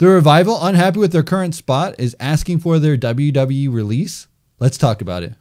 The Revival, unhappy with their current spot, is asking for their WWE release. Let's talk about it.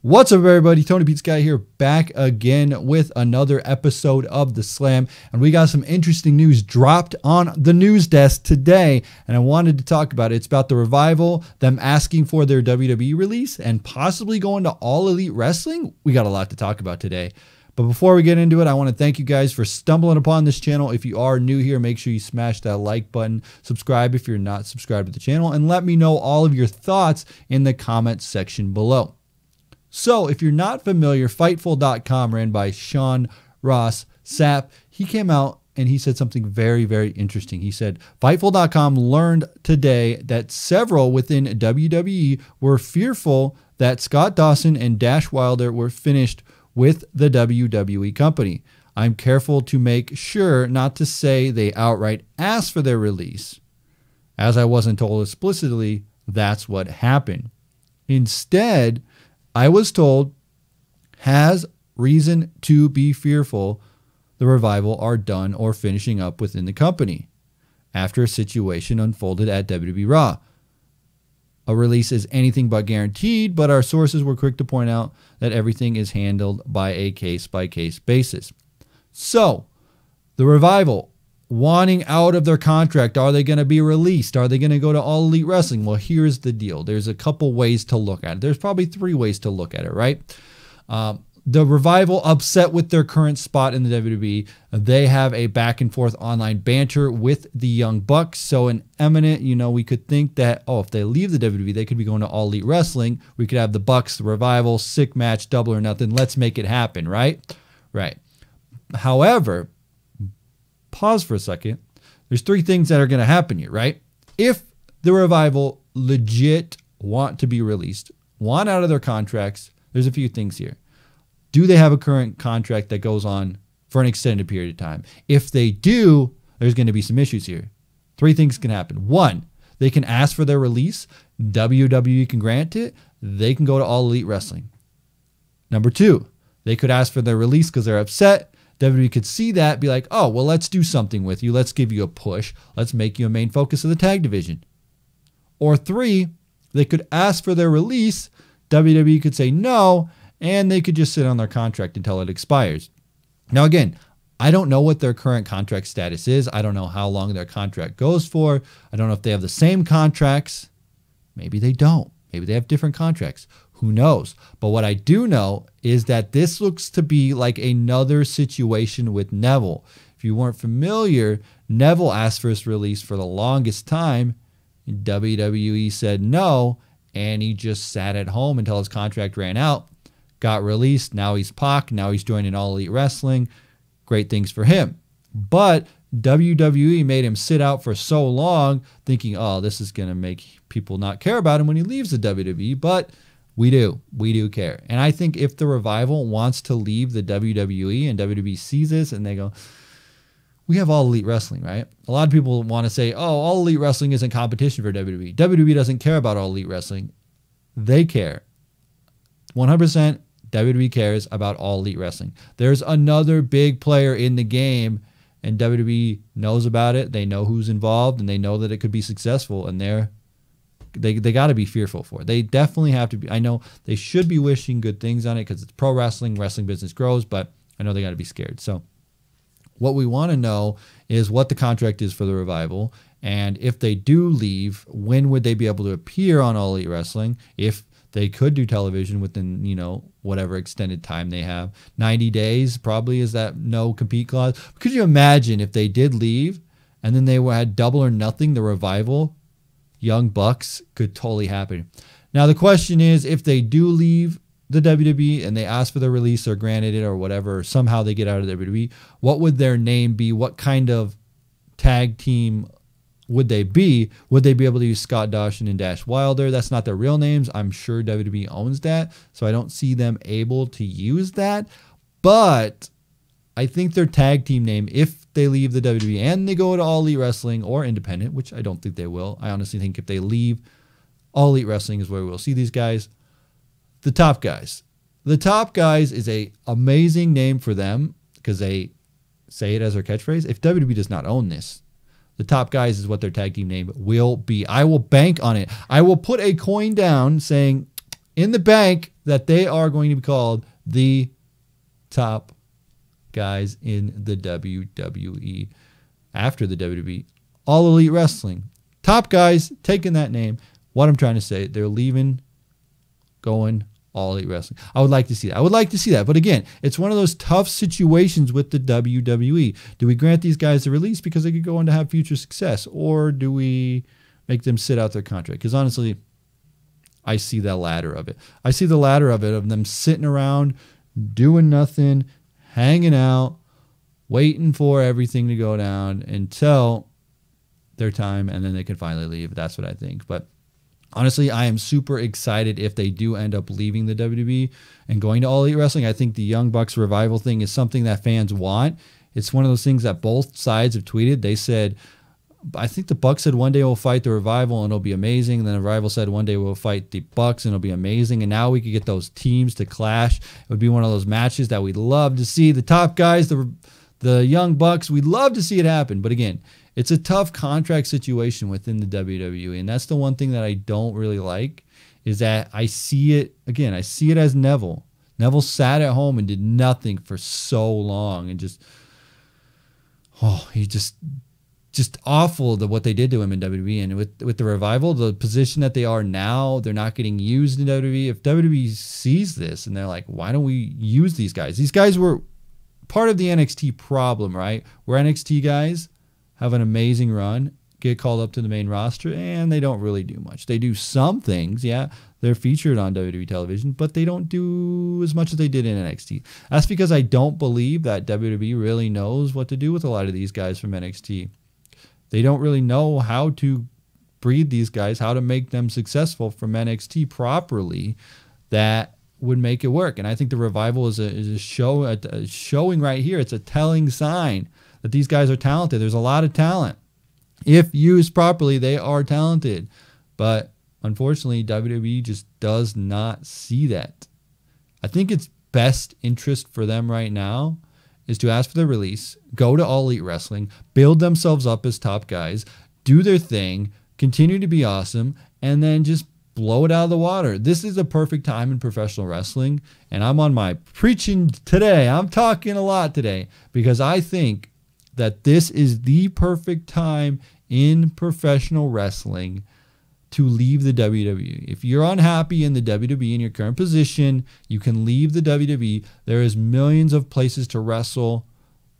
What's up, everybody? TonyPizzaGuy here, back again with another episode of The Slam. And we got some interesting news dropped on the news desk today, and I wanted to talk about it. It's about the Revival, them asking for their WWE release, and possibly going to All Elite Wrestling. We got a lot to talk about today. But before we get into it, I want to thank you guys for stumbling upon this channel. If you are new here, make sure you smash that like button, subscribe if you're not subscribed to the channel, and let me know all of your thoughts in the comments section below. So if you're not familiar, Fightful.com, ran by Sean Ross Sapp, he came out and he said something very, very interesting. He said, Fightful.com learned today that several within WWE were fearful that Scott Dawson and Dash Wilder were finished with the WWE company. I'm careful to make sure not to say they outright asked for their release. As I wasn't told explicitly, that's what happened. Instead, I was told, has reason to be fearful the Revival are done or finishing up within the company after a situation unfolded at WWE Raw. A release is anything but guaranteed, but our sources were quick to point out that everything is handled by a case-by-case basis. So, the Revival wanting out of their contract, are they going to be released? Are they going to go to All Elite Wrestling? Well, here's the deal. There's a couple ways to look at it. There's probably three ways to look at it, right? The Revival upset with their current spot in the WWE. They have a back and forth online banter with the Young Bucks. So an eminent, we could think that, oh, if they leave the WWE, they could be going to All Elite Wrestling. We could have the Bucks, the Revival, sick match, double or nothing. Let's make it happen, right? Right. However, pause for a second. There's three things that are going to happen here, right? If the Revival legit want to be released, want out of their contracts, there's a few things here. Do they have a current contract that goes on for an extended period of time? If they do, there's going to be some issues here. Three things can happen. One, they can ask for their release. WWE can grant it. They can go to All Elite Wrestling. Number two, they could ask for their release because they're upset. WWE could see that, be like, oh, well, let's do something with you. Let's give you a push. Let's make you a main focus of the tag division. Or three, they could ask for their release. WWE could say no, and they could just sit on their contract until it expires. Now, again, I don't know what their current contract status is. I don't know how long their contract goes for. I don't know if they have the same contracts. Maybe they don't. Maybe they have different contracts. Who knows? But what I do know is that this looks to be like another situation with Neville. If you weren't familiar, Neville asked for his release for the longest time. WWE said no, and he just sat at home until his contract ran out, got released. Now he's Pac. Now he's joining All Elite Wrestling. Great things for him. But WWE made him sit out for so long thinking, oh, this is going to make people not care about him when he leaves the WWE. But we do care. And I think if the Revival wants to leave the WWE and WWE sees this and they go, we have All Elite Wrestling, right? A lot of people want to say, oh, All Elite Wrestling isn't competition for WWE. WWE doesn't care about All Elite Wrestling. They care. 100% WWE cares about All Elite Wrestling. There's another big player in the game, and WWE knows about it. They know who's involved, and they know that it could be successful, and they got to be fearful for it. They definitely have to be. I know they should be wishing good things on it because it's pro wrestling. Wrestling business grows, but I know they got to be scared. So what we want to know is what the contract is for the Revival. And if they do leave, when would they be able to appear on All Elite Wrestling? If they could do television within, whatever extended time they have. 90 days probably is that no compete clause. Could you imagine if they did leave and then they had double or nothing, the Revival, Young Bucks could totally happen. Now, the question is, if they do leave the WWE and they ask for their release or granted it or whatever, or somehow they get out of the WWE, what would their name be? What kind of tag team would they be? Would they be able to use Scott Dawson and Dash Wilder? That's not their real names. I'm sure WWE owns that, so I don't see them able to use that. But I think their tag team name, if they leave the WWE and they go to All Elite Wrestling or independent, which I don't think they will. I honestly think if they leave, All Elite Wrestling is where we'll see these guys. The Top Guys. The Top Guys is a amazing name for them because they say it as their catchphrase. If WWE does not own this, the Top Guys is what their tag team name will be. I will bank on it. I will put a coin down saying in the bank that they are going to be called the Top Guys in the WWE after the WWE. All Elite Wrestling. Top Guys taking that name. What I'm trying to say, they're leaving, going All Elite Wrestling. I would like to see that. I would like to see that. But again, it's one of those tough situations with the WWE. Do we grant these guys a release because they could go on to have future success? Or do we make them sit out their contract? Because honestly, I see that latter of it. I see the latter of it, of them sitting around, doing nothing, hanging out, waiting for everything to go down until their time, and then they can finally leave. That's what I think. But honestly, I am super excited if they do end up leaving the WWE and going to All Elite Wrestling. I think the Young Bucks revival thing is something that fans want. It's one of those things that both sides have tweeted. They said, I think the Bucks said one day we'll fight the Revival and it'll be amazing. And then the Revival said one day we'll fight the Bucks and it'll be amazing. And now we could get those teams to clash. It would be one of those matches that we'd love to see. The Top Guys, the Young Bucks, we'd love to see it happen. But again, it's a tough contract situation within the WWE. And that's the one thing that I don't really like, is that I see it, again, I see it as Neville. Neville sat at home and did nothing for so long and just, he just awful what they did to him in WWE. And with the Revival, the position that they are now, they're not getting used in WWE. If WWE sees this and they're like, why don't we use these guys? These guys were part of the NXT problem, right? Where NXT guys have an amazing run, get called up to the main roster, and they don't really do much. They do some things, yeah. They're featured on WWE television, but they don't do as much as they did in NXT. That's because I don't believe that WWE really knows what to do with a lot of these guys from NXT. They don't really know how to breed these guys, how to make them successful from NXT properly that would make it work. And I think the Revival is a showing right here. It's a telling sign that these guys are talented. There's a lot of talent. If used properly, they are talented. But unfortunately, WWE just does not see that. I think it's best interest for them right now is to ask for the release, go to All Elite Wrestling, build themselves up as Top Guys, do their thing, continue to be awesome, and then just blow it out of the water. This is a perfect time in professional wrestling, and I'm on my preaching today. I'm talking a lot today because I think that this is the perfect time in professional wrestling to leave the WWE. If you're unhappy in the WWE in your current position, you can leave the WWE. There is millions of places to wrestle.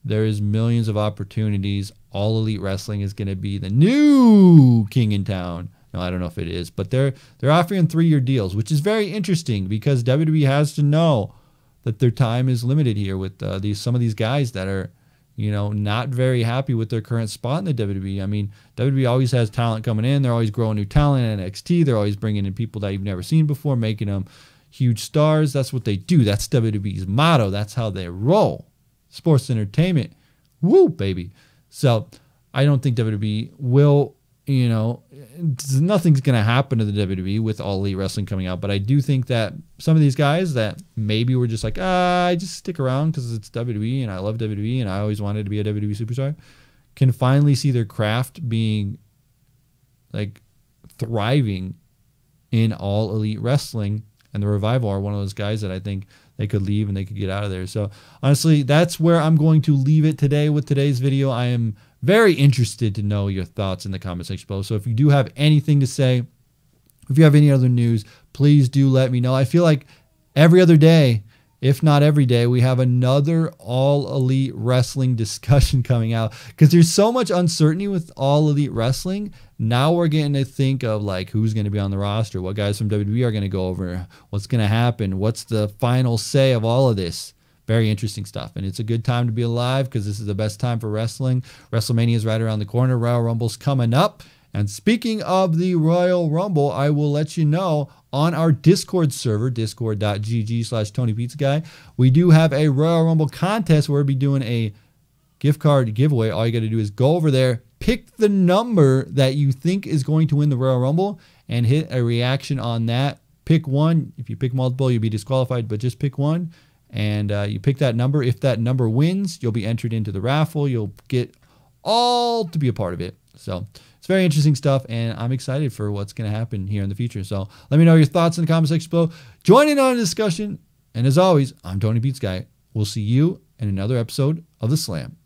There is millions of opportunities. All Elite Wrestling is going to be the new king in town. No, I don't know if it is, but they're offering 3-year deals, which is very interesting because WWE has to know that their time is limited here with some of these guys that are, not very happy with their current spot in the WWE. I mean, WWE always has talent coming in. They're always growing new talent in NXT. They're always bringing in people that you've never seen before, making them huge stars. That's what they do. That's WWE's motto. That's how they roll. Sports entertainment. Woo, baby. So I don't think WWE will, nothing's going to happen to the WWE with All Elite Wrestling coming out. But I do think that some of these guys that maybe were just like, I just stick around because it's WWE and I love WWE and I always wanted to be a WWE superstar, can finally see their craft being like thriving in All Elite Wrestling. And the Revival are one of those guys that I think they could leave and they could get out of there. So honestly, that's where I'm going to leave it today with today's video. I am very interested to know your thoughts in the comment section below. So if you do have anything to say, if you have any other news, please do let me know. I feel like every other day, if not every day, we have another All Elite Wrestling discussion coming out because there's so much uncertainty with All Elite Wrestling. Now we're getting to think of like who's going to be on the roster, what guys from WWE are going to go over, what's going to happen, what's the final say of all of this. Very interesting stuff. And it's a good time to be alive because this is the best time for wrestling. WrestleMania is right around the corner. Royal Rumble's coming up. And speaking of the Royal Rumble, I will let you know on our Discord server, discord.gg/TonyPizzaGuy, we do have a Royal Rumble contest where we'll be doing a gift card giveaway. All you got to do is go over there, pick the number that you think is going to win the Royal Rumble, and hit a reaction on that. Pick one. If you pick multiple, you'll be disqualified, but just pick one. And you pick that number. If that number wins, you'll be entered into the raffle. You'll get all to be a part of it. So it's very interesting stuff, and I'm excited for what's going to happen here in the future. So let me know your thoughts in the comment section below. Join in on the discussion. And as always, I'm TonyPizzaGuy. We'll see you in another episode of The Slam.